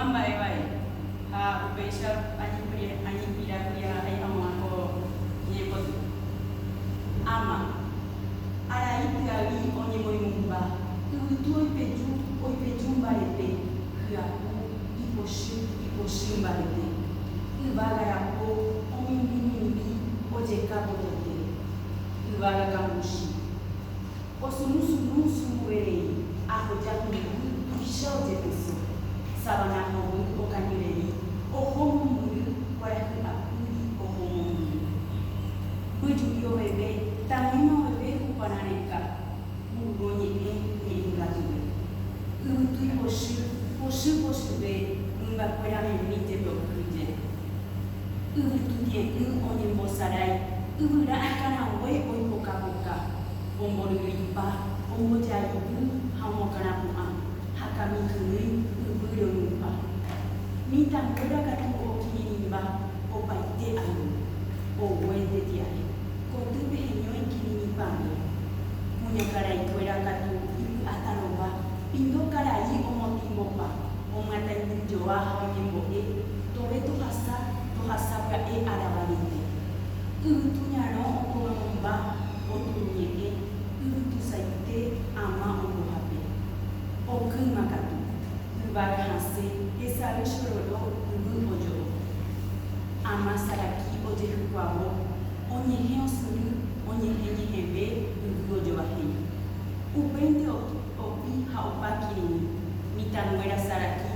Mamba Ewai, Upesha, Anipira, Ayamako, Yepot Ama, Araitawi, Onimumba, Utu Pejumba, Iposhimba, Ivagarapo, Omimbi, Ojekabo, Ivagakamushi, Osumusu, Ahojaku, Shell de Peso, Savanaho, Ocanilei, Ohomu, Guaracuri, Ohomu. Buju Bebe, Tamino Bebe, Panareca, Mugoni, Ingatu. Utu Poshu, Umbaquera, Mite, Bocrute. Utu, Onimbosarai, Ura Akanawe, Oipocapoca, Omboripa, Omojayu, Hamokanapuan. Kami kini berumpa. Minta muda katu okini nimba opaite ayu. O wende tiare. Kotu behenyo kini nimbani. Punya karai kuera katu ibu atanoba. Pindo karai omoti mopa. Omata ibu joa hawi moe. Tore tuhasa pra arabalite. Utu nyano okomomba otunyeke. Utu saite ama okohape. Okun makatu, Uvagahase, Esare Shororo, Ubu Ojo, Ama Saraki, Ojehuavo, Onye Suru, Onye Hebe, Ubu Ojo Ahe. Upende Opi Haupaki, Mitamuera Saraki.